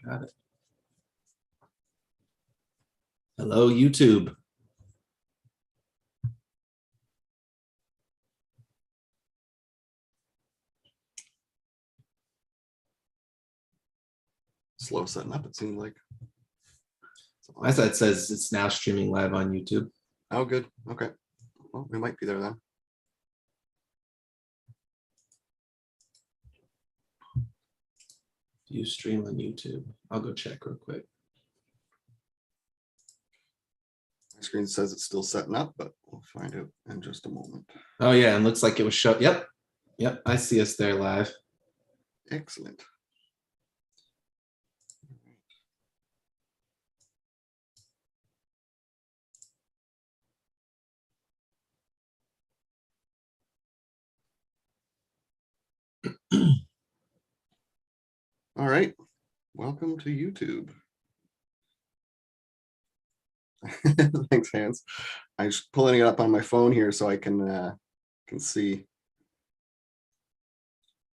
Got it. Hello, YouTube. Slow setting up, it seems like. My side says it's now streaming live on YouTube. Oh, good. Okay. Well, we might be there then. Do you stream on YouTube? I'll go check real quick. My screen says it's still setting up, but we'll find out in just a moment. Oh yeah, and looks like it was show. Yep. I see us there live. Excellent. All right, welcome to YouTube. Thanks, Hans. I'm just pulling it up on my phone here so I can see.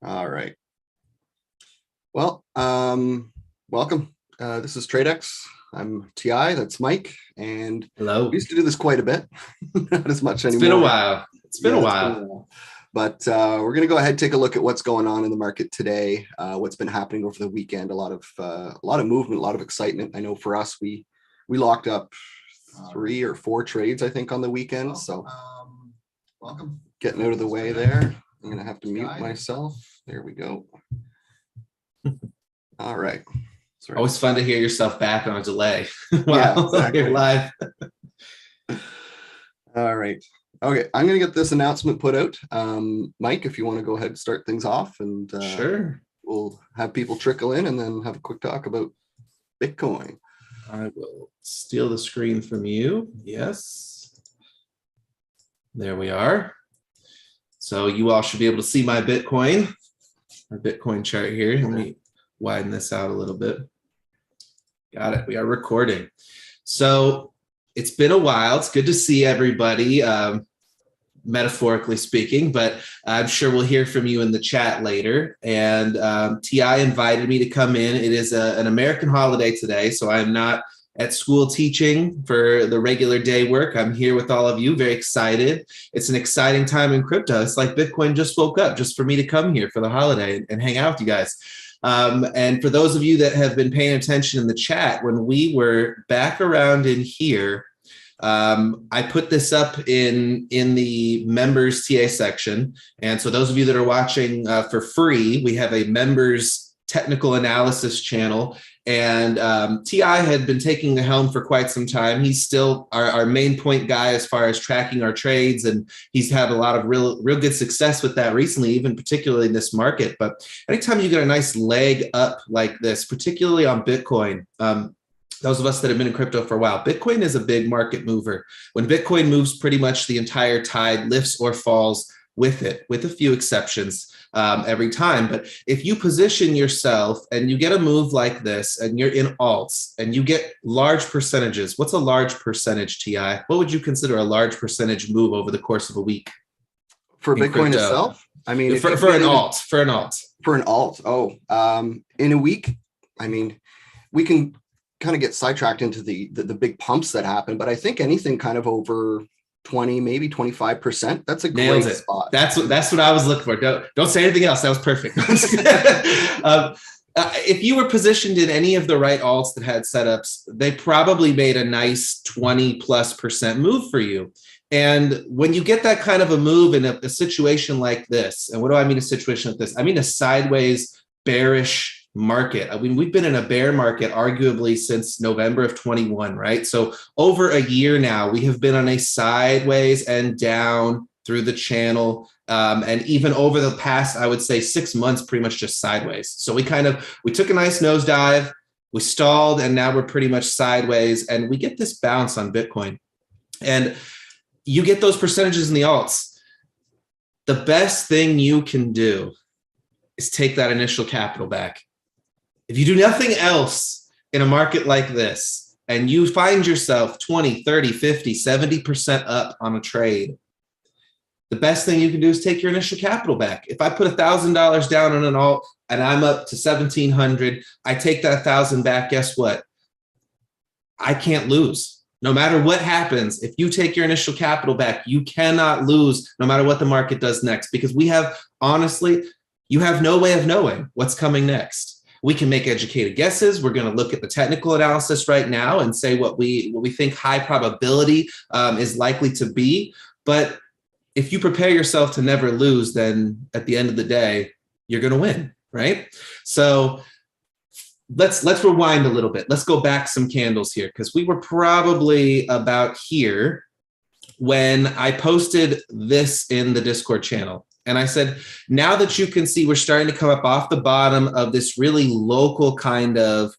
All right. Well, welcome. This is TradeX. I'm TI. That's Mike. And hello. We used to do this quite a bit, not as much anymore. It's been a while. It's been a while. But we're going to go ahead and take a look at what's going on in the market today, what's been happening over the weekend. A lot of movement, a lot of excitement. I know for us, we locked up 3 or 4 trades, I think, on the weekend. So welcome. Getting out of the way there. I'm going to have to mute myself. There we go. All right. Sorry. Always fun to hear yourself back on a delay. Yeah, exactly. You're live. All right. Okay, I'm going to get this announcement put out. Mike, if you want to go ahead and start things off, and sure, we'll have people trickle in and then have a quick talk about Bitcoin. I will steal the screen from you. Yes. There we are. So you all should be able to see my Bitcoin chart here. Let me widen this out a little bit. Got it. We are recording. So it's been a while. It's good to see everybody, metaphorically speaking, but I'm sure we'll hear from you in the chat later. And TI invited me to come in. It is an American holiday today, so I'm not at school teaching for the regular day work. I'm here with all of you, very excited. It's an exciting time in crypto. It's like Bitcoin just woke up just for me to come here for the holiday and hang out with you guys. And for those of you that have been paying attention in the chat, when we were back around in here, I put this up in the members TA section. And so those of you that are watching for free, we have a members technical analysis channel. And TI had been taking the helm for quite some time. He's still our main point guy as far as tracking our trades, and he's had a lot of real good success with that recently, even particularly in this market. But anytime you get a nice leg up like this, particularly on Bitcoin, those of us that have been in crypto for a while, Bitcoin is a big market mover. When Bitcoin moves, pretty much the entire tide lifts or falls with it, with a few exceptions every time. But if you position yourself and you get a move like this and you're in alts and you get large percentages, what's a large percentage, TI? What would you consider a large percentage move over the course of a week? For Bitcoin itself? I mean, for an alt. Oh, in a week, I mean, we can kind of get sidetracked into the big pumps that happen, but I think anything kind of over 20, maybe 25%. That's a great spot. That's what I was looking for. Don't say anything else. That was perfect. If you were positioned in any of the right alts that had setups, they probably made a nice 20+% move for you. And when you get that kind of a move in a situation like this, and what do I mean a situation like this? I mean a sideways bearish market. I mean, we've been in a bear market arguably since November of 21, right? So over a year now, we have been on a sideways and down through the channel. And even over the past, I would say 6 months, pretty much just sideways. So we took a nice nosedive, we stalled, and now we're pretty much sideways. And we get this bounce on Bitcoin. And you get those percentages in the alts. The best thing you can do is take that initial capital back. If you do nothing else in a market like this, and you find yourself 20, 30, 50, 70% up on a trade, the best thing you can do is take your initial capital back. If I put $1,000 down on an alt, and I'm up to 1,700. I take that 1,000 back. Guess what? I can't lose. No matter what happens, if you take your initial capital back, you cannot lose no matter what the market does next, because we have, honestly, you have no way of knowing what's coming next. We can make educated guesses. We're going to look at the technical analysis right now and say what we think high probability is likely to be. But if you prepare yourself to never lose, then at the end of the day, you're going to win, right? So let's rewind a little bit. Let's go back some candles here, because we were probably about here when I posted this in the Discord channel. And I said, now that you can see we're starting to come up off the bottom of this really local kind of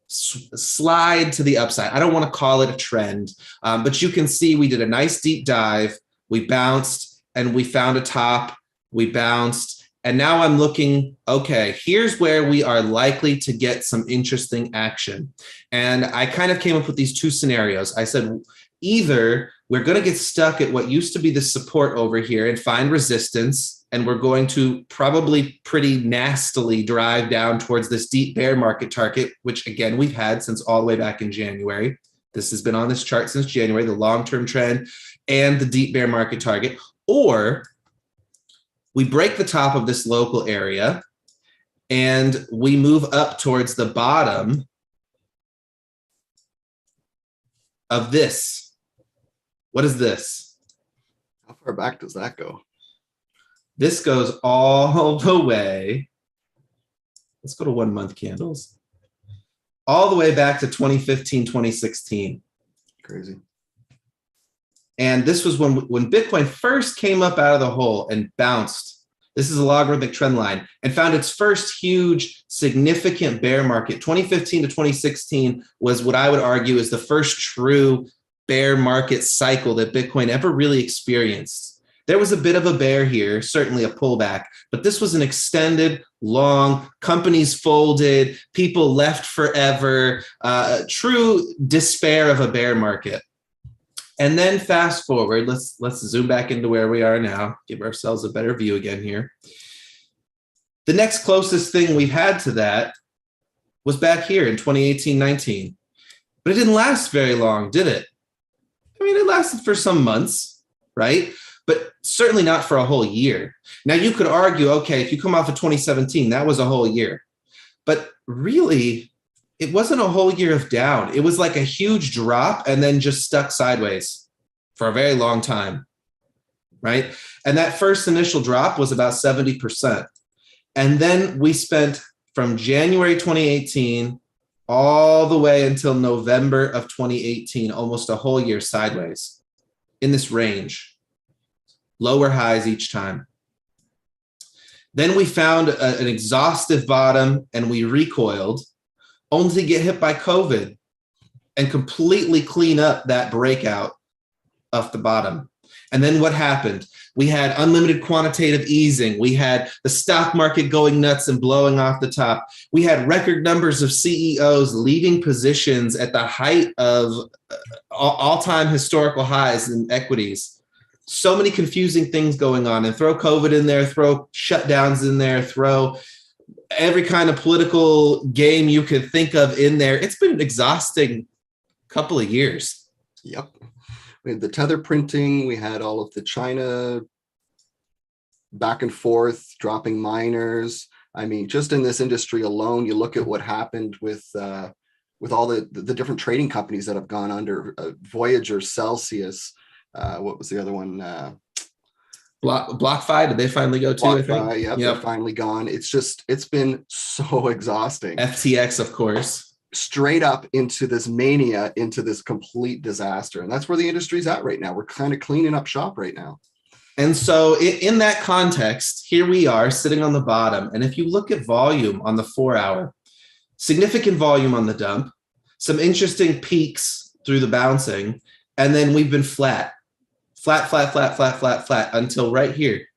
slide to the upside. I don't want to call it a trend, but you can see we did a nice deep dive. We bounced and we found a top. We bounced. And now I'm looking, okay, here's where we are likely to get some interesting action. And I kind of came up with these two scenarios. I said, either we're going to get stuck at what used to be the support over here and find resistance, and we're going to probably pretty nastily drive down towards this deep bear market target, which again, we've had since all the way back in January. This has been on this chart since January, the long-term trend and the deep bear market target. Or we break the top of this local area and we move up towards the bottom of this. What is this? How far back does that go? This goes all the way. Let's go to 1 month candles. All the way back to 2015, 2016. Crazy. And this was when Bitcoin first came up out of the hole and bounced. This is a logarithmic trend line, and found its first huge, significant bear market. 2015 to 2016 was what I would argue is the first true bear market cycle that Bitcoin ever really experienced. There was a bit of a bear here, certainly a pullback, but this was an extended, long, companies folded, people left forever, true despair of a bear market. And then fast forward, let's zoom back into where we are now, give ourselves a better view again here. The next closest thing we've had to that was back here in 2018-19. But it didn't last very long, did it? I mean, it lasted for some months, right? But certainly not for a whole year. Now you could argue, okay, if you come off of 2017, that was a whole year. But really, it wasn't a whole year of down. It was like a huge drop and then just stuck sideways for a very long time, right? And that first initial drop was about 70%. And then we spent from January 2018 all the way until November of 2018, almost a whole year sideways in this range, lower highs each time. Then we found an exhaustive bottom and we recoiled, only to get hit by COVID and completely clean up that breakout off the bottom. And then what happened? We had unlimited quantitative easing. We had the stock market going nuts and blowing off the top. We had record numbers of CEOs leaving positions at the height of all-time historical highs in equities. So many confusing things going on, and throw COVID in there, throw shutdowns in there, throw every kind of political game you could think of in there. It's been an exhausting couple of years. Yep. We had the tether printing. We had all of the China back and forth, dropping miners. I mean, just in this industry alone, you look at what happened with all the different trading companies that have gone under, Voyager, Celsius. What was the other one? BlockFi, did they finally go too? BlockFi, yep, they're finally gone. It's been so exhausting. FTX, of course. Straight up into this mania, into this complete disaster. And that's where the industry's at right now. We're kind of cleaning up shop right now. And so in that context, here we are sitting on the bottom. And if you look at volume on the 4 hour, significant volume on the dump, some interesting peaks through the bouncing, and then we've been flat until right here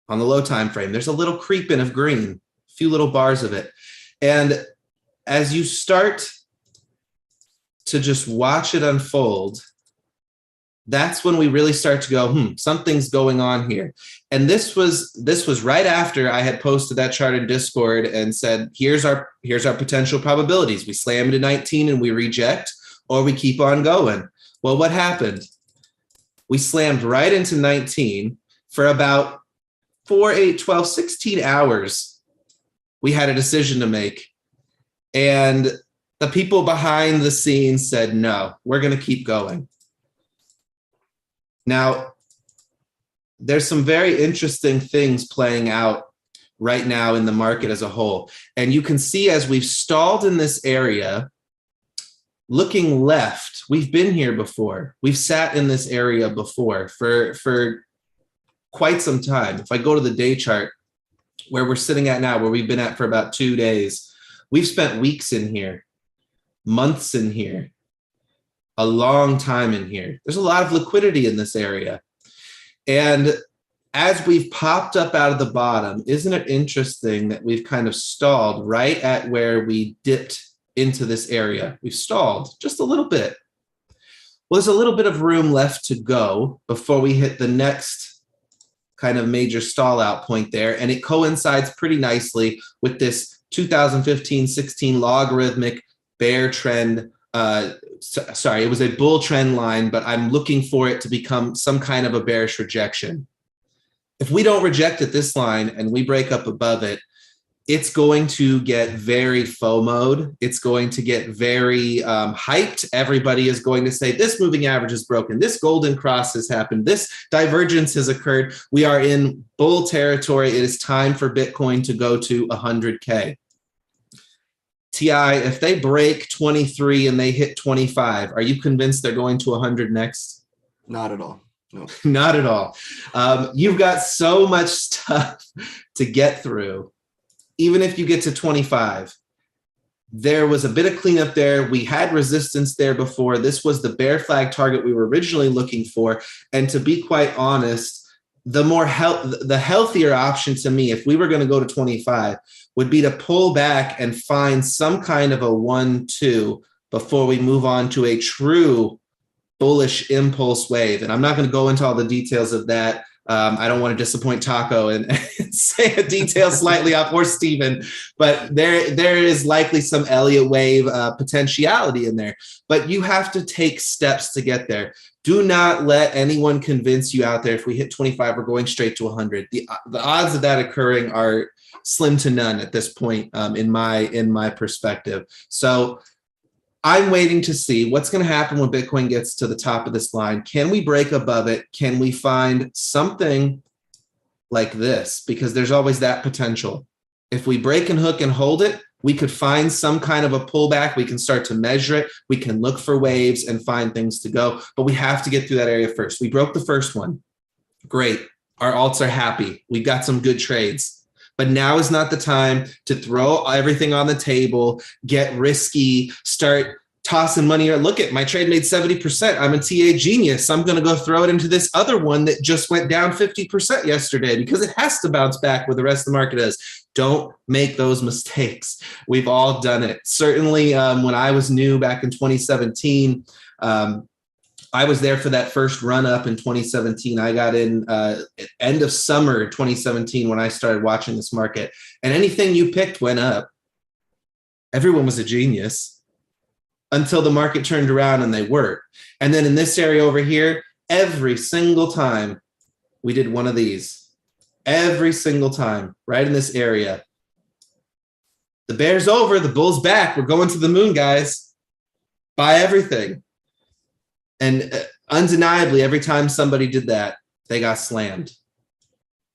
on the low time frame. There's a little creep in of green, a few little bars of it. And as you start to just watch it unfold, that's when we really start to go, something's going on here. And this was right after I had posted that chart in Discord and said, here's our potential probabilities. We slam into 19 and we reject, or we keep on going. Well, what happened? We slammed right into 19 for about 4, 8, 12, 16 hours. We had a decision to make. And the people behind the scenes said, no, we're going to keep going. Now, there's some very interesting things playing out right now in the market as a whole. And you can see as we've stalled in this area, looking left, we've been here before. We've sat in this area before for quite some time. If I go to the day chart where we're sitting at now, where we've been at for about 2 days, we've spent weeks in here, months in here, a long time in here. There's a lot of liquidity in this area. And as we've popped up out of the bottom, isn't it interesting that we've kind of stalled right at where we dipped into this area? We've stalled just a little bit. Well, there's a little bit of room left to go before we hit the next kind of major stall out point there. And it coincides pretty nicely with this 2015-16 logarithmic bear trend. Sorry, it was a bull trend line, but I'm looking for it to become some kind of a bearish rejection. If we don't reject at this line and we break up above it, it's going to get very FOMO'd. It's going to get very hyped. Everybody is going to say, this moving average is broken. This golden cross has happened. This divergence has occurred. We are in bull territory. It is time for Bitcoin to go to 100K. TI, if they break 23 and they hit 25, are you convinced they're going to 100 next? Not at all. No. Not at all. You've got so much stuff to get through. Even if you get to 25, there was a bit of cleanup there. We had resistance there before. This was the bear flag target we were originally looking for. And to be quite honest, the healthier option to me, if we were going to go to 25, would be to pull back and find some kind of a 1-2 before we move on to a true bullish impulse wave. And I'm not going to go into all the details of that. I don't want to disappoint Taco and say a detail slightly off, or Steven, but there is likely some Elliott wave potentiality in there. But you have to take steps to get there. Do not let anyone convince you out there, if we hit 25, we're going straight to 100. The odds of that occurring are slim to none at this point, in my perspective. So I'm waiting to see what's going to happen when Bitcoin gets to the top of this line. Can we break above it? Can we find something like this? Because there's always that potential. If we break and hook and hold it, we could find some kind of a pullback. We can start to measure it. We can look for waves and find things to go. But we have to get through that area first. We broke the first one. Great. Our alts are happy. We've got some good trades. But now is not the time to throw everything on the table, get risky, start tossing money. Look at my trade made 70%. I'm a TA genius. I'm going to go throw it into this other one that just went down 50% yesterday because it has to bounce back where the rest of the market is. Don't make those mistakes. We've all done it. Certainly when I was new back in 2017, I was there for that first run up in 2017. I got in end of summer 2017 when I started watching this market, and anything you picked went up. Everyone was a genius until the market turned around and they weren't. And then in this area over here, every single time we did one of these, every single time, right in this area. The bear's over, the bull's back. We're going to the moon, guys. Buy everything. And undeniably, every time somebody did that, they got slammed.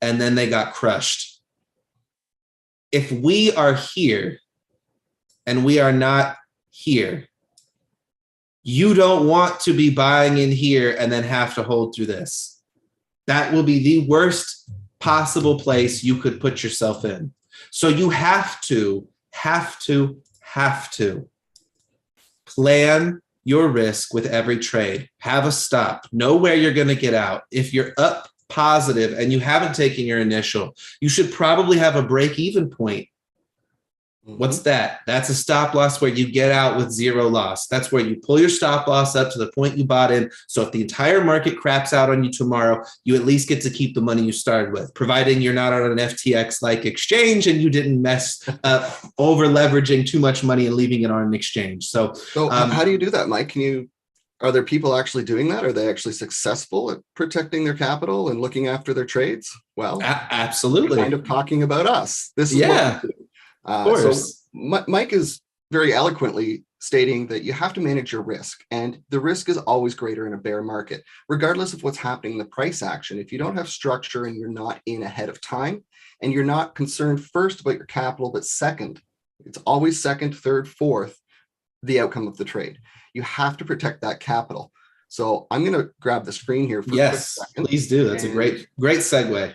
And then they got crushed. If we are here and we are not here, you don't want to be buying in here and then have to hold through this. That will be the worst possible place you could put yourself in. So you have to plan your risk with every trade. Have a stop. Know where you're going to get out. If you're up positive and you haven't taken your initial, you should probably have a break-even point. What's that? That's a stop loss where you get out with zero loss. That's where you pull your stop loss up to the point you bought in. So if the entire market craps out on you tomorrow, you at least get to keep the money you started with, providing you're not on an FTX-like exchange and you didn't mess up over leveraging too much money and leaving it on an exchange. So how do you do that, Mike? Are there people actually doing that? Are they actually successful at protecting their capital and looking after their trades? Well, absolutely. Kind of talking about us. This is what we do. Of course. So Mike is very eloquently stating that you have to manage your risk, and the risk is always greater in a bear market, regardless of what's happening in the price action. If you don't have structure and you're not in ahead of time, and you're not concerned first about your capital, but second, it's always second, third, fourth, the outcome of the trade. You have to protect that capital. So I'm going to grab the screen here for a quick second. Please do. That's a great segue.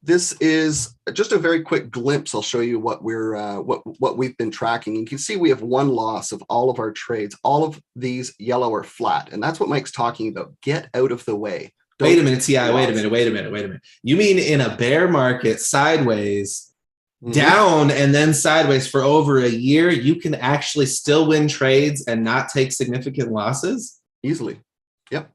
This is just a very quick glimpse. I'll show you what we've been tracking. You can see we have one loss of all of our trades. All of these yellow are flat, and that's what Mike's talking about. Get out of the way. Wait a minute, Ti. Wait a minute. You mean in a bear market, sideways, down, and then sideways for over a year, you can actually still win trades and not take significant losses? Easily. Yep.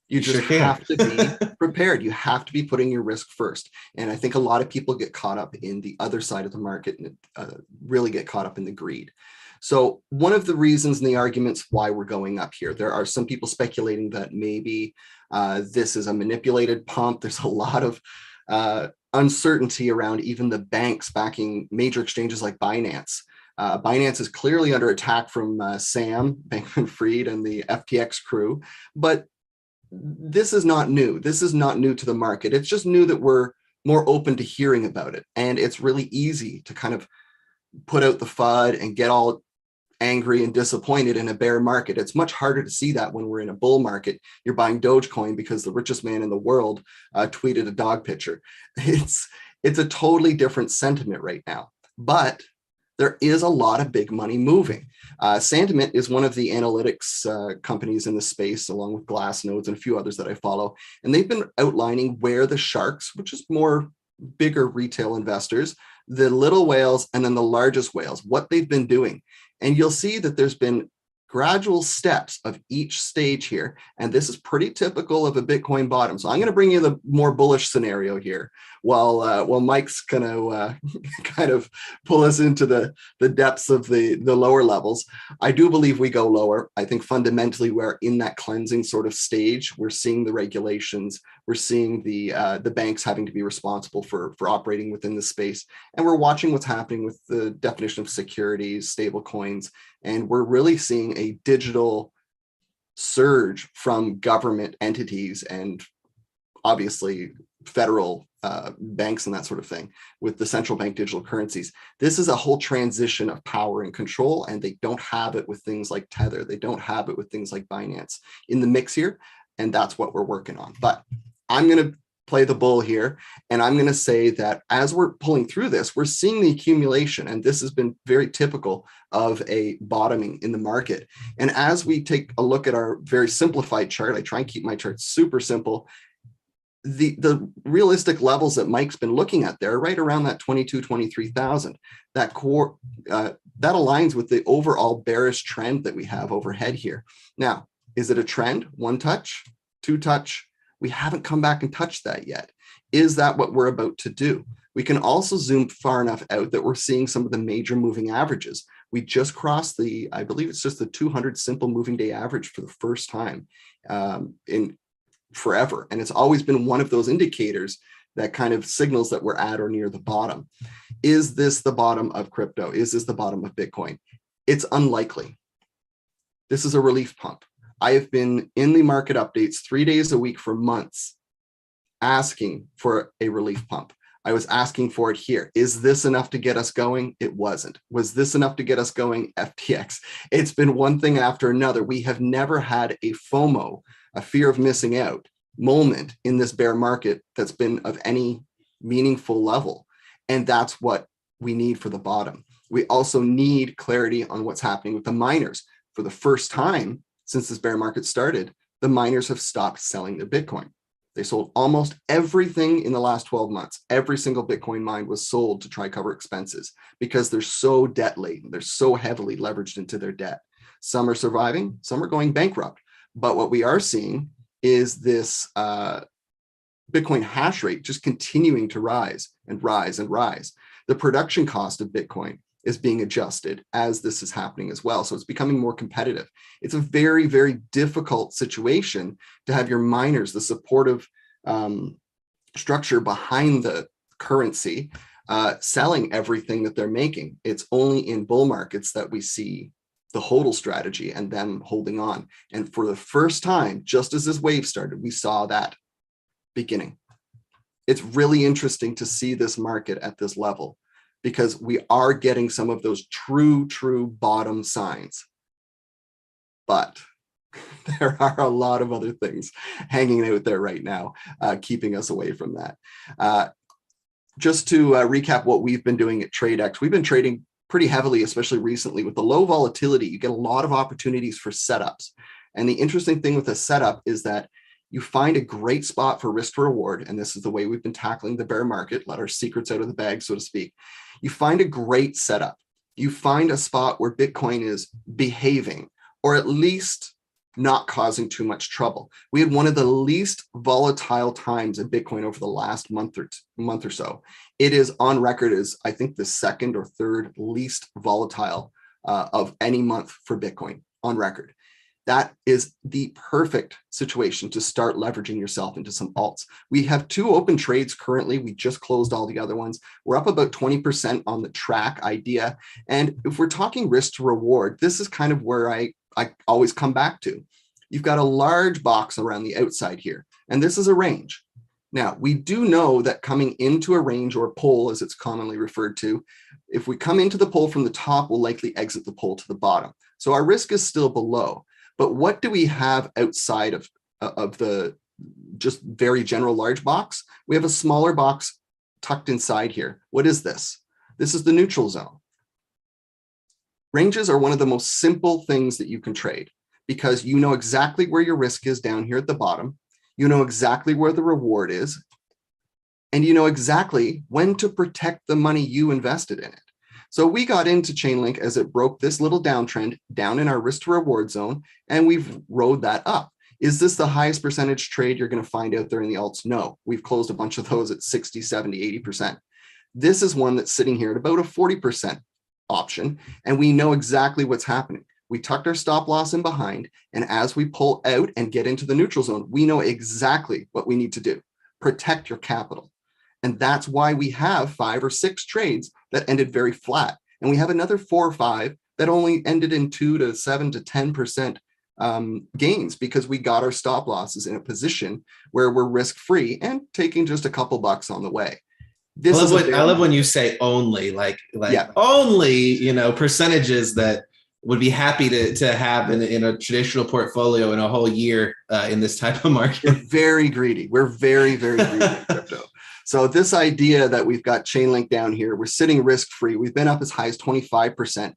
You just have to be prepared. You have to be putting your risk first. And I think a lot of people get caught up in the other side of the market and really get caught up in the greed. So one of the reasons and the arguments why we're going up here, there are some people speculating that maybe this is a manipulated pump. There's a lot of uncertainty around even the banks backing major exchanges like Binance. Binance is clearly under attack from Sam Bankman-Fried and the FTX crew, but this is not new. This is not new to the market. It's just new that we're more open to hearing about it. And it's really easy to kind of put out the FUD and get all angry and disappointed in a bear market. It's much harder to see that when we're in a bull market. You're buying Dogecoin because the richest man in the world tweeted a dog picture. It's a totally different sentiment right now. But there is a lot of big money moving. Sentiment is one of the analytics companies in the space, along with Glassnodes and a few others that I follow. And they've been outlining where the sharks, which is more bigger retail investors, the little whales, and then the largest whales, what they've been doing. And you'll see that there's been gradual steps of each stage here. And this is pretty typical of a Bitcoin bottom. So I'm going to bring you the more bullish scenario here while Mike's going to kind of pull us into the depths of the lower levels. I do believe we go lower. I think fundamentally we're in that cleansing sort of stage. We're seeing the regulations. We're seeing the banks having to be responsible for operating within the space. And we're watching what's happening with the definition of securities, stable coins. And we're really seeing a digital surge from government entities and obviously federal banks and that sort of thing with the central bank digital currencies. This is a whole transition of power and control, and they don't have it with things like Tether. They don't have it with things like Binance in the mix here, and that's what we're working on. But I'm going to play the bull here, and I'm going to say that as we're pulling through this, we're seeing the accumulation, and this has been very typical of a bottoming in the market. And as we take a look at our very simplified chart, I try and keep my chart super simple. The realistic levels that Mike's been looking at there, right around that 23,000, that core that aligns with the overall bearish trend that we have overhead here. Now, is it a trend? One touch, two touch? We haven't come back and touched that yet. Is that what we're about to do? We can also zoom far enough out that we're seeing some of the major moving averages. We just crossed I believe it's just the 200 simple moving day average for the first time in forever. And it's always been one of those indicators that kind of signals that we're at or near the bottom. Is this the bottom of crypto? Is this the bottom of Bitcoin? It's unlikely. This is a relief pump. I have been in the market updates 3 days a week for months asking for a relief pump. I was asking for it here. Is this enough to get us going? It wasn't. Was this enough to get us going? FTX. It's been one thing after another. We have never had a FOMO, a fear of missing out moment in this bear market that's been of any meaningful level. And that's what we need for the bottom. We also need clarity on what's happening with the miners. For the first time since this bear market started, the miners have stopped selling their Bitcoin. They sold almost everything in the last 12 months. Every single Bitcoin mined was sold to try cover expenses because they're so debt laden. They're so heavily leveraged into their debt. Some are surviving, some are going bankrupt. But what we are seeing is this Bitcoin hash rate just continuing to rise and rise and rise. The production cost of Bitcoin is being adjusted as this is happening as well. So it's becoming more competitive. It's a very, very difficult situation to have your miners, the supportive structure behind the currency, selling everything that they're making. It's only in bull markets that we see the hodl strategy and them holding on. And for the first time, just as this wave started, we saw that beginning. It's really interesting to see this market at this level, because we are getting some of those true bottom signs. But there are a lot of other things hanging out there right now, keeping us away from that. Just to recap what we've been doing at TradeX, we've been trading pretty heavily, especially recently. With the low volatility, you get a lot of opportunities for setups. And the interesting thing with a setup is that you find a great spot for risk to reward. And this is the way we've been tackling the bear market, let our secrets out of the bag, so to speak. You find a great setup. You find a spot where Bitcoin is behaving, or at least not causing too much trouble. We had one of the least volatile times in Bitcoin over the last month or so. It is on record as, I think, the second or third least volatile of any month for Bitcoin on record. That is the perfect situation to start leveraging yourself into some alts. We have 2 open trades currently. We just closed all the other ones. We're up about 20% on the track idea. And if we're talking risk to reward, this is kind of where I always come back to. You've got a large box around the outside here, and this is a range. Now, we do know that coming into a range, or pole as it's commonly referred to, if we come into the pole from the top, we'll likely exit the pole to the bottom. So our risk is still below. But what do we have outside of the just very general large box? We have a smaller box tucked inside here. What is this? This is the neutral zone. Ranges are one of the most simple things that you can trade, because you know exactly where your risk is down here at the bottom. You know exactly where the reward is, and you know exactly when to protect the money you invested in it. So we got into Chainlink as it broke this little downtrend down in our risk to reward zone, and we've rode that up. Is this the highest percentage trade you're going to find out there in the alts? No, we've closed a bunch of those at 60, 70, 80%. This is one that's sitting here at about a 40% option, and we know exactly what's happening. We tucked our stop loss in behind, and as we pull out and get into the neutral zone, we know exactly what we need to do. Protect your capital. And that's why we have 5 or 6 trades that ended very flat. And we have another 4 or 5 that only ended in 2 to 7 to 10% gains, because we got our stop losses in a position where we're risk-free and taking just a couple bucks on the way. I love when you say only, like yeah. Only, percentages that would be happy to have in a traditional portfolio in a whole year in this type of market. We're very greedy. We're very, very greedy in crypto. So this idea that we've got Chainlink down here, we're sitting risk-free. We've been up as high as 25%.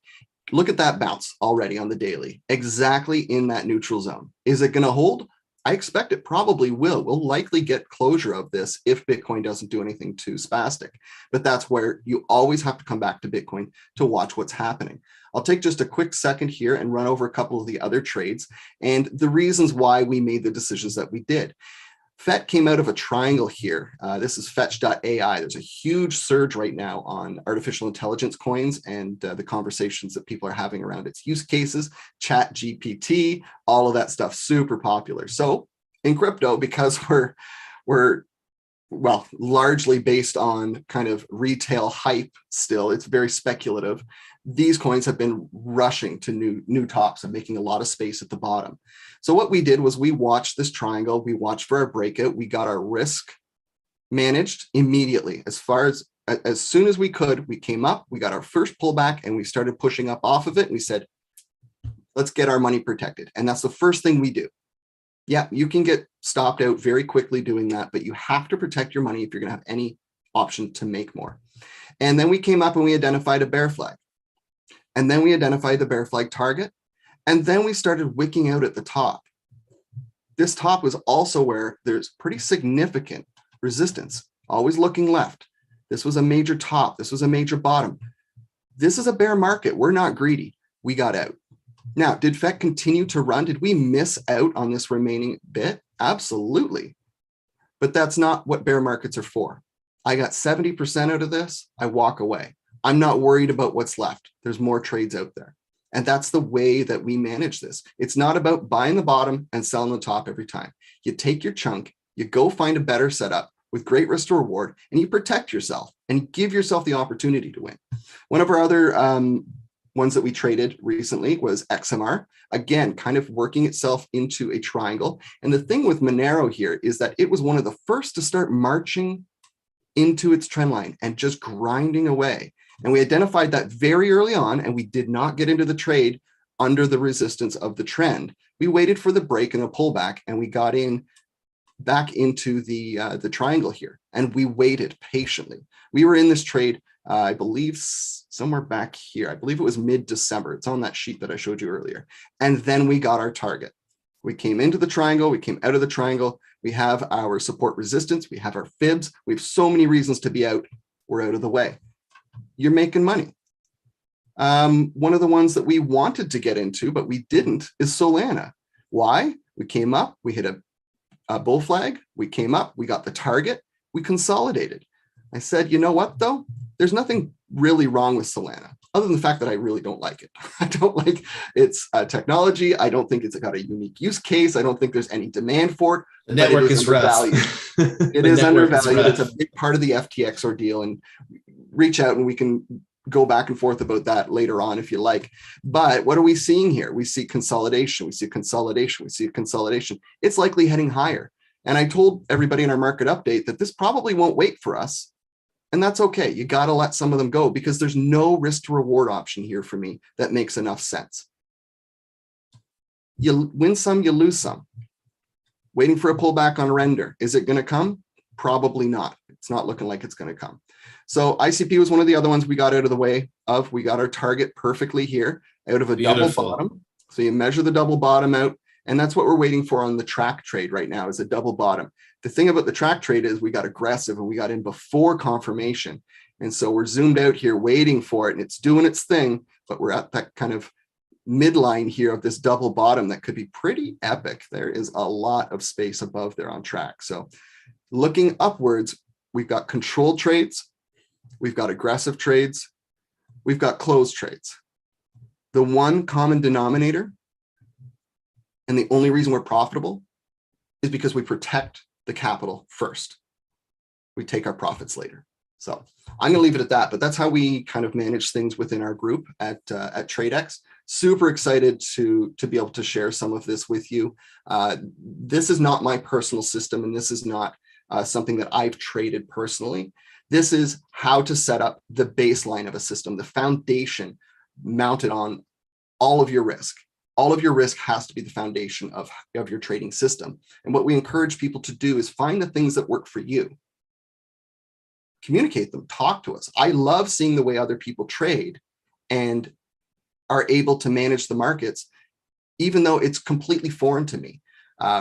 Look at that bounce already on the daily, exactly in that neutral zone. Is it going to hold? I expect it probably will. We'll likely get closure of this if Bitcoin doesn't do anything too spastic. But that's where you always have to come back to Bitcoin to watch what's happening. I'll take just a quick second here and run over a couple of the other trades and the reasons why we made the decisions that we did. FET came out of a triangle here. This is fetch.ai. There's a huge surge right now on artificial intelligence coins and the conversations that people are having around its use cases, chat GPT, all of that stuff, super popular. So in crypto, because we're largely based on kind of retail hype still, it's very speculative. These coins have been rushing to new tops and making a lot of space at the bottom. So what we did was we watched this triangle, we watched for our breakout, we got our risk managed immediately. As soon as we could, we came up, we got our first pullback, and we started pushing up off of it. And we said, let's get our money protected. And that's the first thing we do. Yeah, you can get stopped out very quickly doing that, but you have to protect your money if you're going to have any option to make more. And then we came up and we identified a bear flag. And then we identified the bear flag target. And then we started wicking out at the top. this top was also where there's pretty significant resistance, always looking left. This was a major top. This was a major bottom. This is a bear market. We're not greedy. We got out. Now, did FEC continue to run? Did we miss out on this remaining bit? Absolutely. But that's not what bear markets are for. I got 70% out of this. I walk away. I'm not worried about what's left. There's more trades out there. And that's the way that we manage this. It's not about buying the bottom and selling the top every time. You take your chunk, you go find a better setup with great risk to reward, and you protect yourself and give yourself the opportunity to win. One of our other ones that we traded recently was XMR, again, kind of working itself into a triangle. And the thing with Monero here is that it was one of the first to start marching into its trend line and just grinding away. And we identified that very early on, and we did not get into the trade under the resistance of the trend. We waited for the break and a pullback, and we got in back into the triangle here, and we waited patiently. We were in this trade, I believe, somewhere back here. I believe it was mid-December. It's on that sheet that I showed you earlier. And then we got our target. We came into the triangle. We came out of the triangle. We have our support resistance. We have our fibs. We have so many reasons to be out. We're out of the way. You're making money. One of the ones that we wanted to get into, but we didn't, is Solana. Why? We came up, we hit a bull flag, we came up, we got the target, we consolidated. I said, you know what though? There's nothing really wrong with Solana, other than the fact that I really don't like it. I don't like its technology. I don't think it's got a unique use case. I don't think there's any demand for it. The network is undervalued. It is undervalued. It's a big part of the FTX ordeal, and reach out and we can go back and forth about that later on if you like. But what are we seeing here? We see consolidation. We see consolidation. We see consolidation. It's likely heading higher. And I told everybody in our market update that this probably won't wait for us. And that's okay. You got to let some of them go because there's no risk to reward option here for me that makes enough sense. You win some, you lose some. Waiting for a pullback on render. Is it going to come? Probably not. It's not looking like it's going to come. So ICP was one of the other ones we got out of the way of. We got our target perfectly here out of a double bottom. So you measure the double bottom out, and that's what we're waiting for on the track trade right now is a double bottom. The thing about the track trade is we got aggressive and we got in before confirmation. And so we're zoomed out here waiting for it, and it's doing its thing, but we're at that kind of midline here of this double bottom that could be pretty epic. There is a lot of space above there on track. So looking upwards, we've got controlled trades, we've got aggressive trades, we've got closed trades. The one common denominator, and the only reason we're profitable, is because we protect the capital first. We take our profits later. So I'm going to leave it at that, but that's how we kind of manage things within our group at TradeX. Super excited to be able to share some of this with you. This is not my personal system, and this is not something that I've traded personally. This is how to set up the baseline of a system, the foundation mounted on all of your risk. All of your risk has to be the foundation of your trading system. And what we encourage people to do is find the things that work for you. Communicate them, talk to us. I love seeing the way other people trade and are able to manage the markets, even though it's completely foreign to me.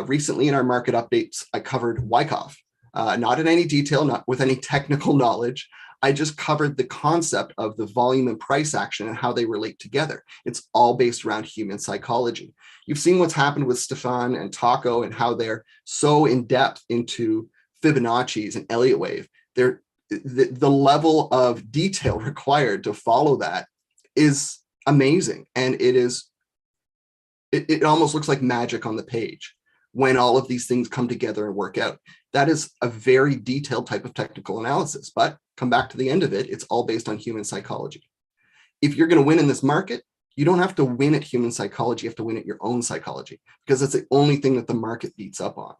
Recently in our market updates, I covered Wyckoff, not in any detail, not with any technical knowledge. I just covered the concept of the volume and price action and how they relate together. It's all based around human psychology. You've seen what's happened with Stefan and Taco and how they're so in depth into Fibonacci's and Elliott wave. The level of detail required to follow that is amazing. And it almost looks like magic on the page when all of these things come together and work out. That is a very detailed type of technical analysis, but come back to the end of it, it's all based on human psychology. If you're going to win in this market, you don't have to win at human psychology, you have to win at your own psychology, because that's the only thing that the market beats up on.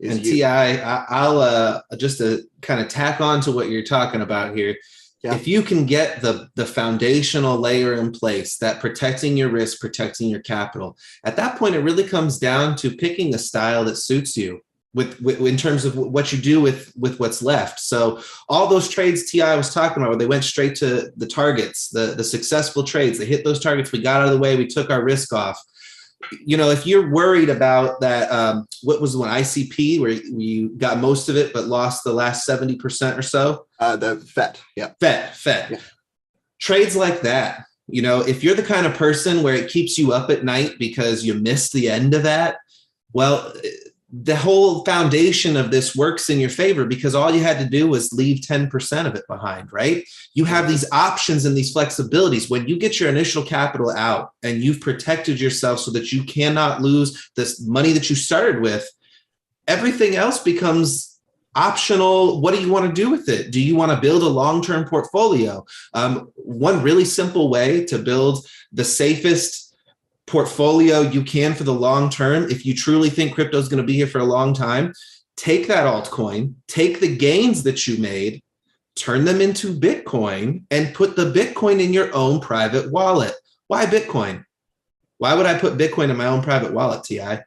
And TI, I'll just to kind of tack on to what you're talking about here. Yeah. If you can get the foundational layer in place, that protecting your risk, protecting your capital, at that point, it really comes down to picking a style that suits you with in terms of what you do with what's left. So all those trades TI was talking about, where they went straight to the targets, the successful trades, they hit those targets, we got out of the way, we took our risk off. if you're worried about that, what was the one, ICP, where you got most of it but lost the last 70% or so? The FET, yeah. FET. Yeah. Trades like that, if you're the kind of person where it keeps you up at night because you missed the end of that, well, the whole foundation of this works in your favor because all you had to do was leave 10% of it behind, right? You have these options and these flexibilities. When you get your initial capital out and you've protected yourself so that you cannot lose this money that you started with, everything else becomes optional. What do you want to do with it? Do you want to build a long-term portfolio? One really simple way to build the safest portfolio you can for the long term, if you truly think crypto is going to be here for a long time, take that altcoin, take the gains that you made, turn them into Bitcoin, and put the Bitcoin in your own private wallet. Why Bitcoin? Why would I put Bitcoin in my own private wallet, TI?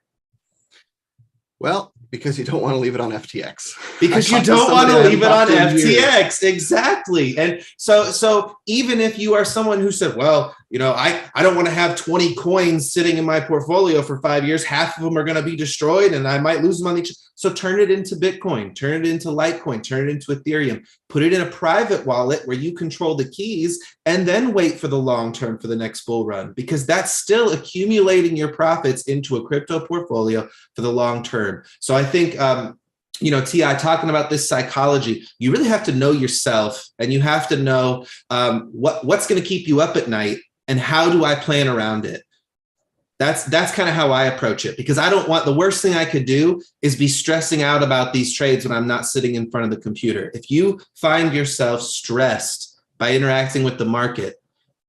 Well, because you don't want to leave it on FTX. Because you don't want to leave it on FTX. Exactly. And so even if you are someone who said, well, I don't want to have 20 coins sitting in my portfolio for 5 years. Half of them are going to be destroyed and I might lose them on each. So turn it into Bitcoin, turn it into Litecoin, turn it into Ethereum, put it in a private wallet where you control the keys, and then wait for the long term for the next bull run, because that's still accumulating your profits into a crypto portfolio for the long term. So I think, TI, talking about this psychology, you really have to know yourself, and you have to know what's going to keep you up at night and how do I plan around it. That's kind of how I approach it, because I don't want, the worst thing I could do is be stressing out about these trades when I'm not sitting in front of the computer. If you find yourself stressed by interacting with the market,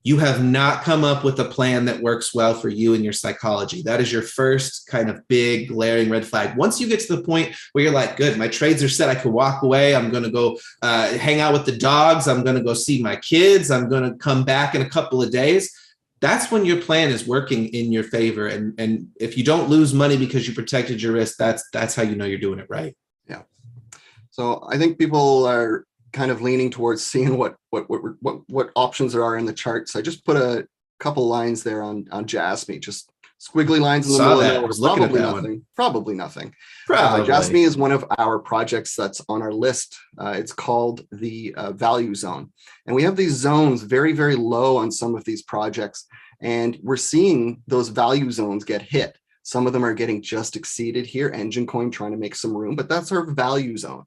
you have not come up with a plan that works well for you and your psychology. That is your first kind of big glaring red flag. Once you get to the point where you're like, good, my trades are set, I can walk away, I'm going to go hang out with the dogs, I'm going to go see my kids, I'm going to come back in a couple of days, that's when your plan is working in your favor. And if you don't lose money because you protected your risk, that's how you know you're doing it right. Yeah. So I think people are kind of leaning towards seeing what options there are in the charts. I just put a couple lines there on Jasmy, just squiggly lines in the middle of nowhere. Probably nothing. Probably nothing. Jasmy is one of our projects that's on our list. It's called the value zone. And we have these zones very, very low on some of these projects. And we're seeing those value zones get hit. Some of them are getting just exceeded here. Engine Coin trying to make some room, but that's our value zone.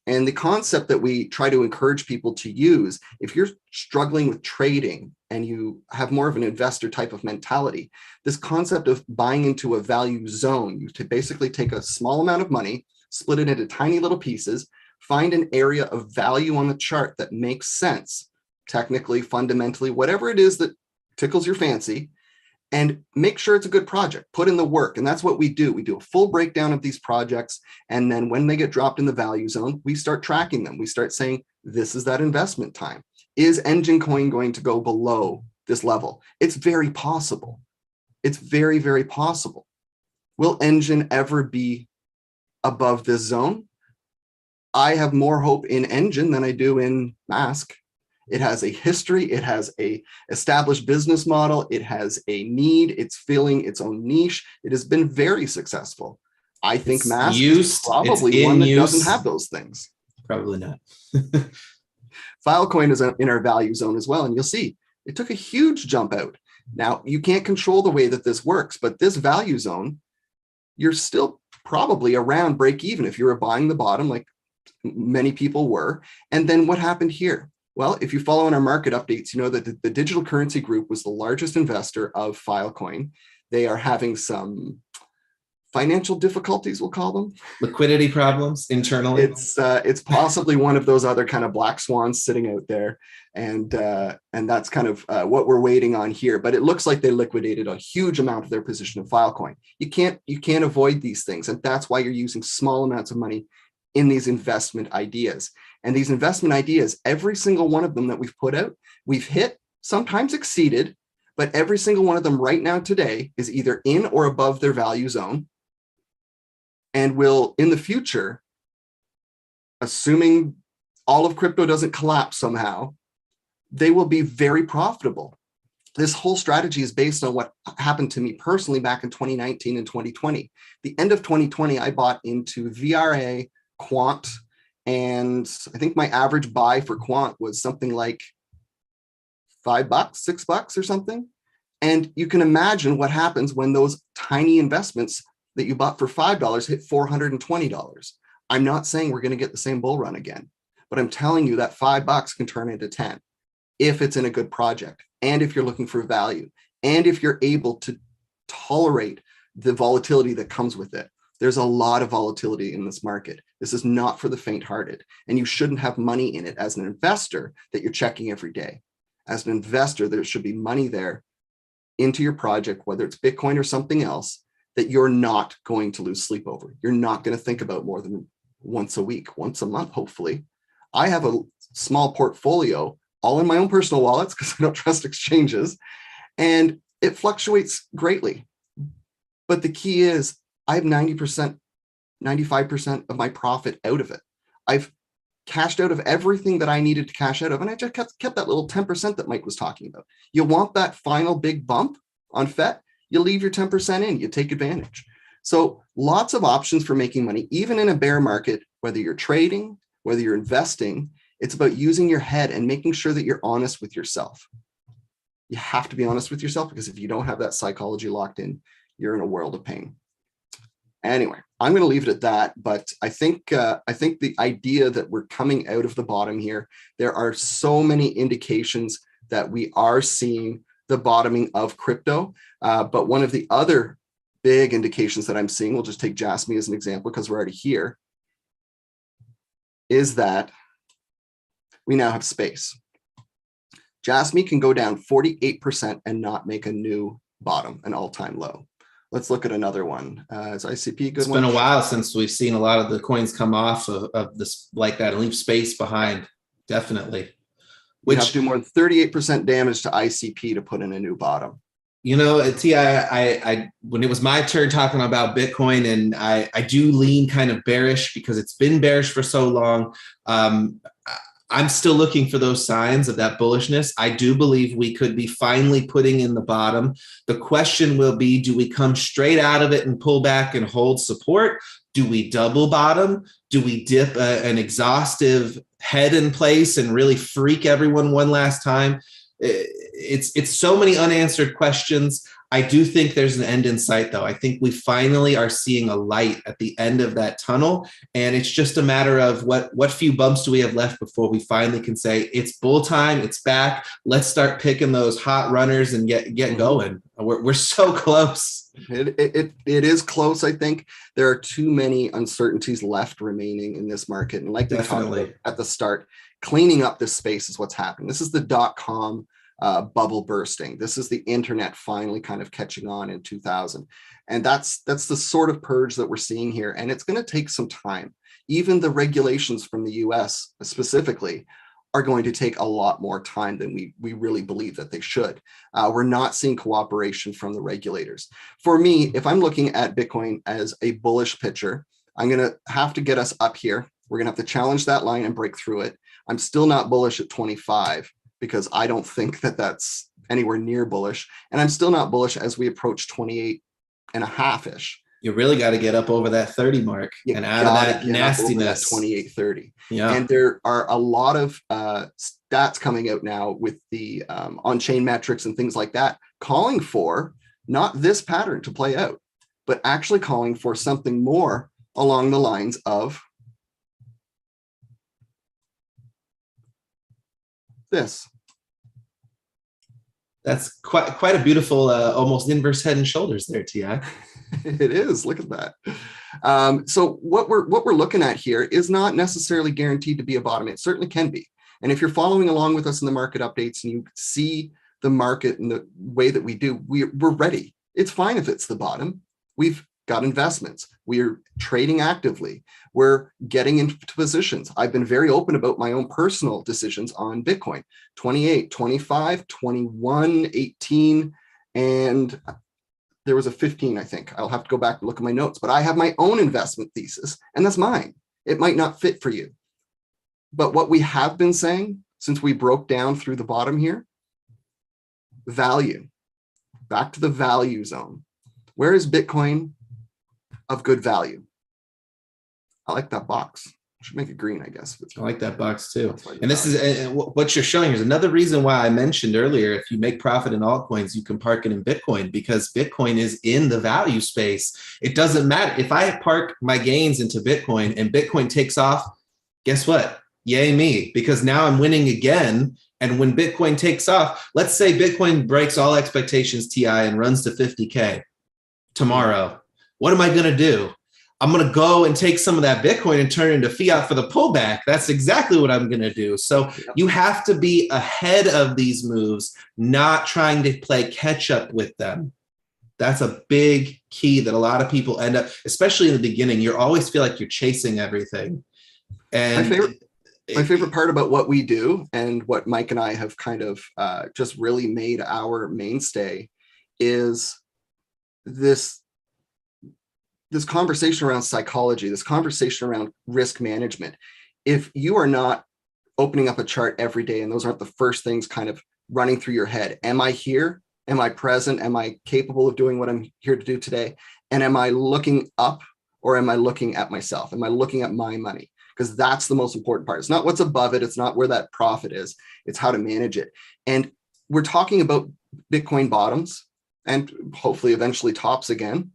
And the concept that we try to encourage people to use, if you're struggling with trading and you have more of an investor type of mentality, this concept of buying into a value zone, you to basically take a small amount of money, split it into tiny little pieces, find an area of value on the chart that makes sense, technically, fundamentally, whatever it is that tickles your fancy, and make sure it's a good project. Put in the work. And that's what we do. We do a full breakdown of these projects. And then when they get dropped in the value zone, we start tracking them. We start saying, this is that investment time. Is Engine Coin going to go below this level? It's very possible. It's very, very possible. Will Engine ever be above this zone? I have more hope in Engine than I do in Mask. It has a history, it has a established business model, it has a need, it's filling its own niche. It has been very successful. I think Mask is probably one that doesn't have those things. Probably not. Filecoin is in our value zone as well, and you'll see it took a huge jump out. Now, you can't control the way that this works, but this value zone, you're still probably around break even if you were buying the bottom like many people were. And then what happened here? Well, if you follow in our market updates, you know that the Digital Currency Group was the largest investor of Filecoin. They are having some financial difficulties, we'll call them. Liquidity problems internally. It's possibly one of those other kind of black swans sitting out there. And that's kind of what we're waiting on here. But it looks like they liquidated a huge amount of their position of Filecoin. You can't avoid these things. And that's why you're using small amounts of money in these investment ideas. And these investment ideas, every single one of them that we've put out, we've hit, sometimes exceeded, but every single one of them right now today is either in or above their value zone, and will in the future, assuming all of crypto doesn't collapse somehow, they will be very profitable. this whole strategy is based on what happened to me personally back in 2019 and 2020. The end of 2020, I bought into VRA, Quant, and I think my average buy for Quant was something like $5, $6 or something. And you can imagine what happens when those tiny investments that you bought for $5 hit $420. I'm not saying we're going to get the same bull run again, but I'm telling you that $5 can turn into 10 if it's in a good project, and if you're looking for value, and if you're able to tolerate the volatility that comes with it. There's a lot of volatility in this market. This is not for the faint-hearted, and you shouldn't have money in it as an investor that you're checking every day. As an investor, there should be money there into your project, whether it's Bitcoin or something else, that you're not going to lose sleep over. You're not going to think about more than once a week, once a month, hopefully. I have a small portfolio, all in my own personal wallets because I don't trust exchanges, and it fluctuates greatly. But the key is I have 90%, 95% of my profit out of it. I've cashed out of everything that I needed to cash out of, and I just kept that little 10% that Mike was talking about. You want that final big bump on FET, you leave your 10% in, you take advantage. So lots of options for making money, even in a bear market, whether you're trading, whether you're investing. It's about using your head and making sure that you're honest with yourself. You have to be honest with yourself, because if you don't have that psychology locked in, you're in a world of pain. Anyway, I'm going to leave it at that. But I think the idea that we're coming out of the bottom here, there are so many indications that we are seeing the bottoming of crypto. But one of the other big indications that I'm seeing, we'll just take Jasmy as an example because we're already here, is that we now have space. Jasmy can go down 48% and not make a new bottom, an all-time low. Let's look at another one. Is ICP good? It's been a while since we've seen a lot of the coins come off of this like that and leave space behind. Definitely. Which have to do more than 38% damage to ICP to put in a new bottom. You know, T, I when it was my turn talking about Bitcoin, and I do lean kind of bearish because it's been bearish for so long. I'm still looking for those signs of that bullishness. I do believe we could be finally putting in the bottom. The question will be, do we come straight out of it and pull back and hold support? Do we double bottom? Do we dip an exhaustive head in place and really freak everyone one last time? It's so many unanswered questions. I do think there's an end in sight, though. I think we finally are seeing a light at the end of that tunnel, and it's just a matter of what few bumps do we have left before we finally can say it's bull time, it's back. Let's start picking those hot runners and get going. We're so close. It is close. I think there are too many uncertainties left remaining in this market, and like we talked about at the start, cleaning up this space is what's happening. This is the .com bubble bursting. This is the internet finally kind of catching on in 2000. And that's the sort of purge that we're seeing here. And it's going to take some time. Even the regulations from the US specifically are going to take a lot more time than we really believe that they should. We're not seeing cooperation from the regulators. For me, if I'm looking at Bitcoin as a bullish picture, I'm going to have to get us up here. We're going to have to challenge that line and break through it. I'm still not bullish at 25. Because I don't think that that's anywhere near bullish. And I'm still not bullish as we approach 28 and a half-ish. You really got to get up over that 30 mark and out of that nastiness. 28, 30. Yeah. And there are a lot of stats coming out now with the on-chain metrics and things like that, calling for not this pattern to play out, but actually calling for something more along the lines of this. That's quite a beautiful, almost inverse head and shoulders there, Ti. It is. Look at that. So what we're looking at here is not necessarily guaranteed to be a bottom. It certainly can be. And if you're following along with us in the market updates and you see the market in the way that we do, we're ready. It's fine if it's the bottom. We've got investments. We're trading actively. We're getting into positions. I've been very open about my own personal decisions on Bitcoin, 28, 25, 21, 18, and there was a 15, I think. I'll have to go back and look at my notes, but I have my own investment thesis, and that's mine. It might not fit for you. But what we have been saying since we broke down through the bottom here value, back to the value zone. Where is Bitcoin of good value? I like that box. Should make it green, I guess. I like that box too. And this is what you're showing is another reason why I mentioned earlier, if you make profit in altcoins, you can park it in Bitcoin, because Bitcoin is in the value space. It doesn't matter if I park my gains into Bitcoin and Bitcoin takes off, guess what? Yay me, because now I'm winning again. And when Bitcoin takes off, let's say Bitcoin breaks all expectations, TI, and runs to 50K tomorrow. What am I going to do? I'm going to go and take some of that Bitcoin and turn it into fiat for the pullback. That's exactly what I'm going to do. So you have to be ahead of these moves, not trying to play catch up with them. That's a big key that a lot of people end up, especially in the beginning. You always feel like you're chasing everything. And my favorite part about what we do and what Mike and I have kind of just really made our mainstay is this conversation around psychology, this conversation around risk management. If you are not opening up a chart every day and those aren't the first things kind of running through your head, am I here? Am I present? Am I capable of doing what I'm here to do today? And am I looking up, or am I looking at myself? Am I looking at my money? Because that's the most important part. It's not what's above it. It's not where that profit is. It's how to manage it. And we're talking about Bitcoin bottoms and hopefully eventually tops again.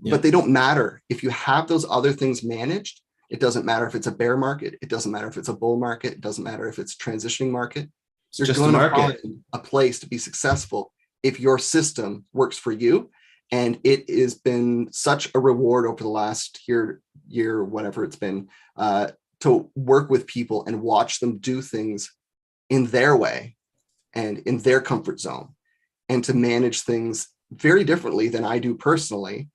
Yeah. But they don't matter. If you have those other things managed, it doesn't matter if it's a bear market. It doesn't matter if it's a bull market. It doesn't matter if it's a transitioning market. It's just a market. A place to be successful if your system works for you. And it has been such a reward over the last year, whatever it's been, to work with people and watch them do things in their way and in their comfort zone, and to manage things very differently than I do personally,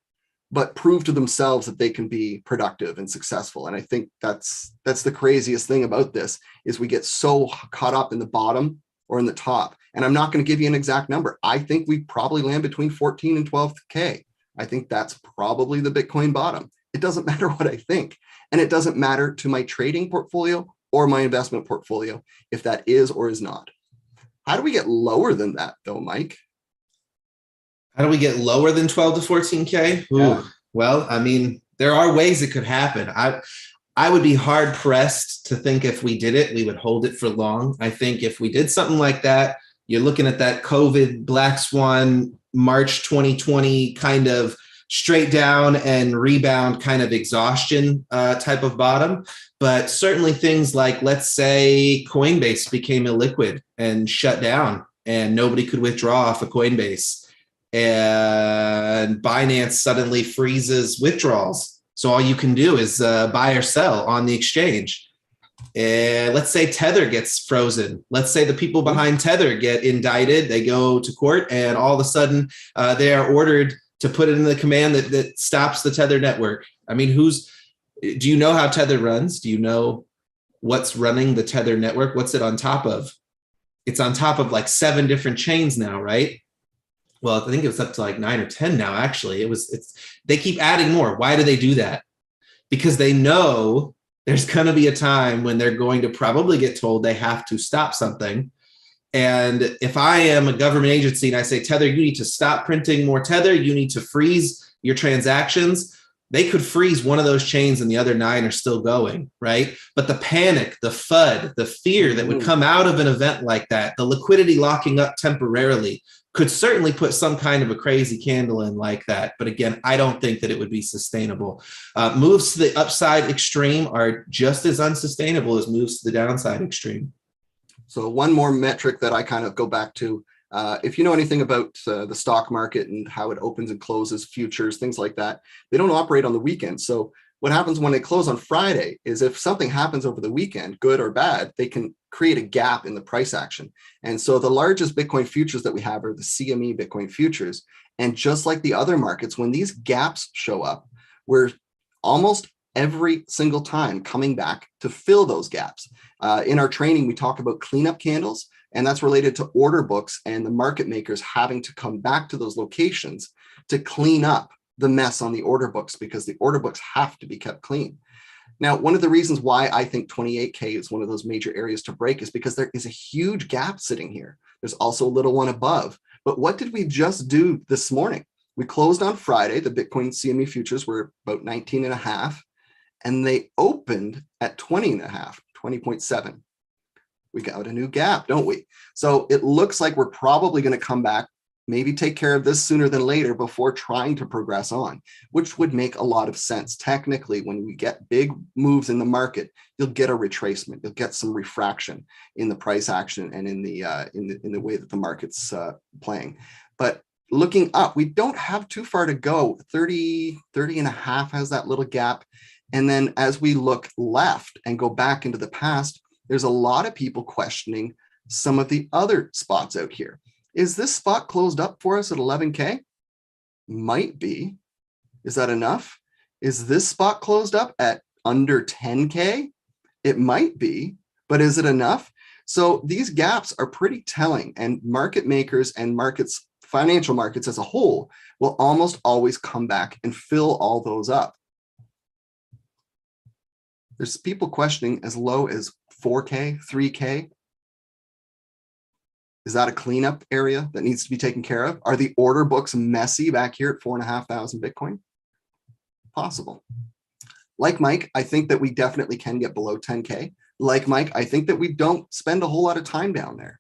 but prove to themselves that they can be productive and successful. And I think that's the craziest thing about this, is we get so caught up in the bottom or in the top. And I'm not going to give you an exact number. I think we probably land between 14 and 12K. I think that's probably the Bitcoin bottom. It doesn't matter what I think. And it doesn't matter to my trading portfolio or my investment portfolio if that is or is not. How do we get lower than that though, Mike? How do we get lower than 12 to 14K? Yeah. Well, I mean, there are ways it could happen. I would be hard pressed to think if we did it, we would hold it for long. I think if we did something like that, you're looking at that COVID Black Swan March 2020 kind of straight down and rebound kind of exhaustion type of bottom. But certainly things like, let's say Coinbase became illiquid and shut down and nobody could withdraw off of Coinbase, and Binance suddenly freezes withdrawals. So all you can do is buy or sell on the exchange. Let's say Tether gets frozen. Let's say the people behind Tether get indicted. They go to court and all of a sudden they are ordered to put it in the command that stops the Tether network. I mean, do you know how Tether runs? Do you know what's running the Tether network? What's it on top of? It's on top of like 7 different chains now, right? Well, I think it was up to like 9 or 10 now, actually. They keep adding more. Why do they do that? Because they know there's going to be a time when they're going to probably get told they have to stop something. And if I am a government agency and I say, Tether, you need to stop printing more Tether, you need to freeze your transactions, they could freeze one of those chains and the other 9 are still going, right? But the panic, the FUD, the fear that would come out of an event like that, the liquidity locking up temporarily, could certainly put some kind of a crazy candle in like that. But again, I don't think that it would be sustainable. Moves to the upside extreme are just as unsustainable as moves to the downside extreme. So one more metric that I kind of go back to, if you know anything about the stock market and how it opens and closes, futures, things like that, they don't operate on the weekend. So what happens when they close on Friday is if something happens over the weekend, good or bad, they can create a gap in the price action. And so the largest Bitcoin futures that we have are the CME Bitcoin futures. And just like the other markets, when these gaps show up, we're almost every single time coming back to fill those gaps. In our training, we talk about cleanup candles, and that's related to order books and the market makers having to come back to those locations to clean up the mess on the order books, because the order books have to be kept clean. Now, one of the reasons why I think 28K is one of those major areas to break is because there is a huge gap sitting here. There's also a little one above. But what did we just do this morning? We closed on Friday. The Bitcoin CME futures were about 19.5, and they opened at 20.5, 20.7. We got a new gap, don't we? So it looks like we're probably going to come back, maybe take care of this sooner than later before trying to progress on, which would make a lot of sense. Technically, when we get big moves in the market, you'll get a retracement, you'll get some refraction in the price action and in the way that the market's playing. But looking up, we don't have too far to go. 30.5 has that little gap. And then as we look left and go back into the past, there's a lot of people questioning some of the other spots out here. Is this spot closed up for us at 11K? Might be. Is that enough? Is this spot closed up at under 10K? It might be, but is it enough? So these gaps are pretty telling, and market makers and markets, financial markets as a whole, will almost always come back and fill all those up. There's people questioning as low as 4K, 3K. Is that a cleanup area that needs to be taken care of? Are the order books messy back here at 4,500 Bitcoin? Possible. Like Mike, I think that we definitely can get below 10K. Like Mike, I think that we don't spend a whole lot of time down there.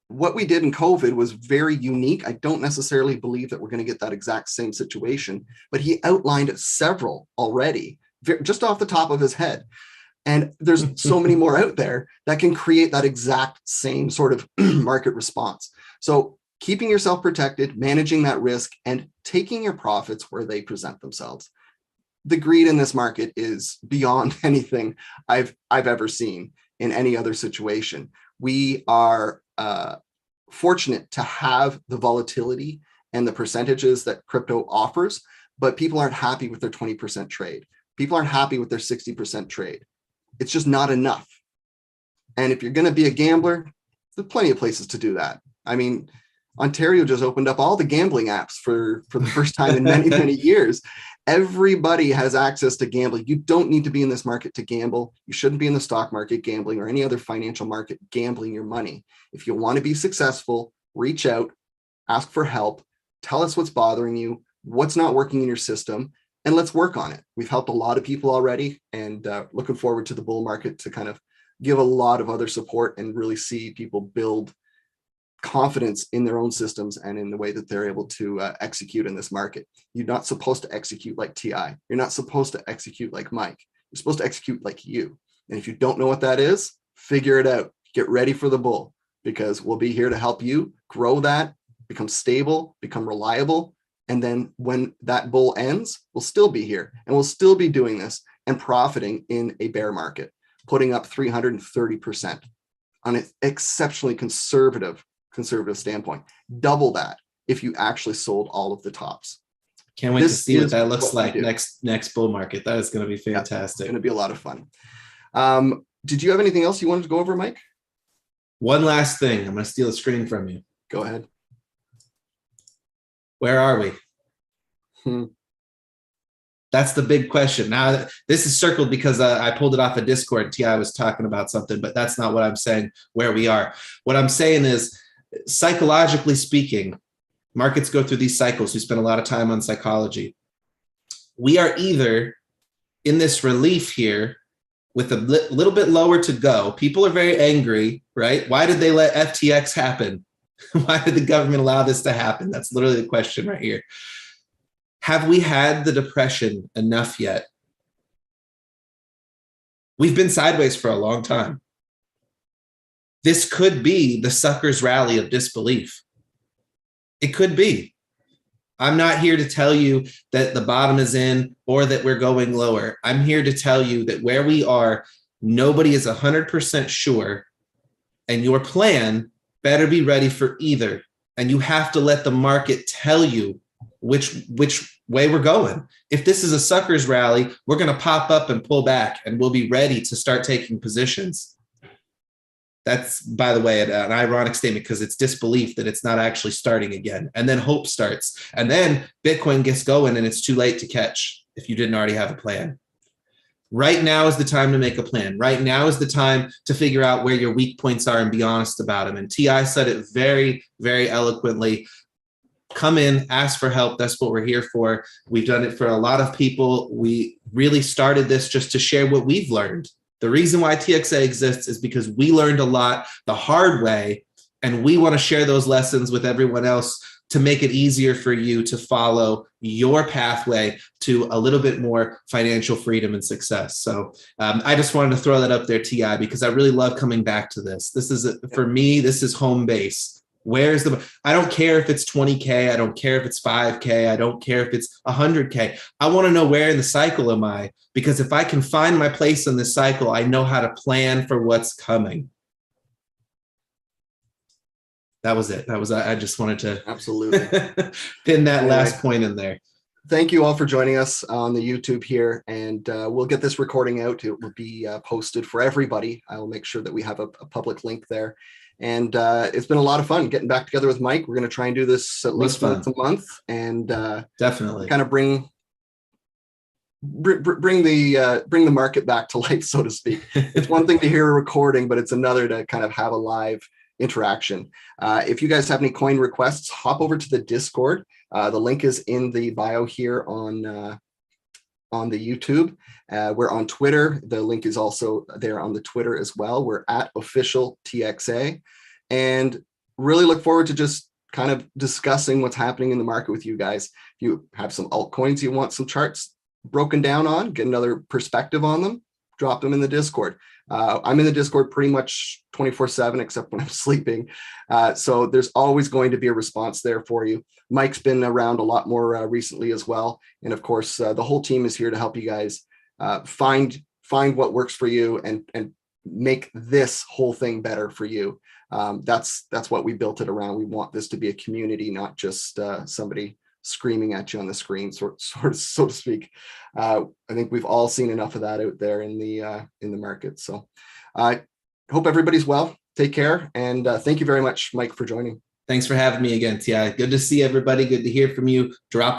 What we did in COVID was very unique. I don't necessarily believe that we're going to get that exact same situation, but he outlined several already, just off the top of his head. And there's so many more out there that can create that exact same sort of market response. So keeping yourself protected, managing that risk, and taking your profits where they present themselves. The greed in this market is beyond anything I've ever seen in any other situation. We are fortunate to have the volatility and the percentages that crypto offers, but people aren't happy with their 20% trade. People aren't happy with their 60% trade. It's just not enough. And if you're going to be a gambler, there's plenty of places to do that. I mean, Ontario just opened up all the gambling apps for the first time in many, many years. Everybody has access to gambling. You don't need to be in this market to gamble. You shouldn't be in the stock market gambling or any other financial market gambling your money. If you want to be successful, reach out, ask for help, tell us what's bothering you, what's not working in your system, and let's work on it. We've helped a lot of people already, and looking forward to the bull market to kind of give a lot of other support and really see people build confidence in their own systems and in the way that they're able to execute in this market. You're not supposed to execute like TI. You're not supposed to execute like Mike. You're supposed to execute like you. And if you don't know what that is, figure it out. Get ready for the bull, because we'll be here to help you grow that, become stable, become reliable. And then when that bull ends, we'll still be here and we'll still be doing this and profiting in a bear market, putting up 330% on an exceptionally conservative standpoint. Double that if you actually sold all of the tops. Can't wait to see what that looks like next bull market. That is going to be fantastic. Yeah, it's going to be a lot of fun. Did you have anything else you wanted to go over, Mike? One last thing. I'm going to steal a screen from you. Go ahead. Where are we? That's the big question. Now, this is circled because I pulled it off of Discord. TI was talking about something, but that's not what I'm saying where we are. What I'm saying is, psychologically speaking, markets go through these cycles. We spend a lot of time on psychology. We are either in this relief here with a little bit lower to go. People are very angry, right? Why did they let FTX happen? Why did the government allow this to happen? That's literally the question right here. Have we had the depression enough yet? We've been sideways for a long time. This could be the sucker's rally of disbelief. It could be. I'm not here to tell you that the bottom is in or that we're going lower. I'm here to tell you that where we are, nobody is 100% sure, and your plan better be ready for either. And you have to let the market tell you which way we're going. If this is a sucker's rally, we're going to pop up and pull back, and we'll be ready to start taking positions. That's, by the way, an ironic statement because it's disbelief that it's not actually starting again. And then hope starts. And then Bitcoin gets going and it's too late to catch if you didn't already have a plan. Right now is the time to make a plan. Right now is the time to figure out where your weak points are and be honest about them. And TI said it very, very eloquently. Come in, ask for help. That's what we're here for. We've done it for a lot of people. We really started this just to share what we've learned. The reason why TXA exists is because we learned a lot the hard way, and we want to share those lessons with everyone else to make it easier for you to follow your pathway to a little bit more financial freedom and success. So I just wanted to throw that up there, TI, because I really love coming back to this. This is, for me, this is home base. Where's the, I don't care if it's 20K. I don't care if it's 5K. I don't care if it's 100K. I want to know where in the cycle am I? Because if I can find my place in this cycle, I know how to plan for what's coming. That was it. That was, I just wanted to absolutely pin that last point in there. Thank you all for joining us on the YouTube here, and we'll get this recording out. It will be posted for everybody. I will make sure that we have a public link there. And it's been a lot of fun getting back together with Mike. We're going to try and do this at least once a month, and definitely kind of bring the market back to life, so to speak. It's one thing to hear a recording, but it's another to kind of have a live interaction. If you guys have any coin requests, hop over to the Discord. The link is in the bio here on the YouTube. We're on Twitter. The link is also there on the Twitter as well. We're at official TXA, and really look forward to just kind of discussing what's happening in the market with you guys. If you have some altcoins you want some charts broken down on, get another perspective on them, drop them in the Discord. I'm in the Discord pretty much 24/7, except when I'm sleeping. So there's always going to be a response there for you. Mike's been around a lot more recently as well. And of course, the whole team is here to help you guys find what works for you and make this whole thing better for you. That's what we built it around. We want this to be a community, not just somebody screaming at you on the screen, so to speak. I think we've all seen enough of that out there in the market. So I hope everybody's well. Take care, and thank you very much, Mike, for joining. Thanks for having me again, TI. Good to see everybody. Good to hear from you. Drop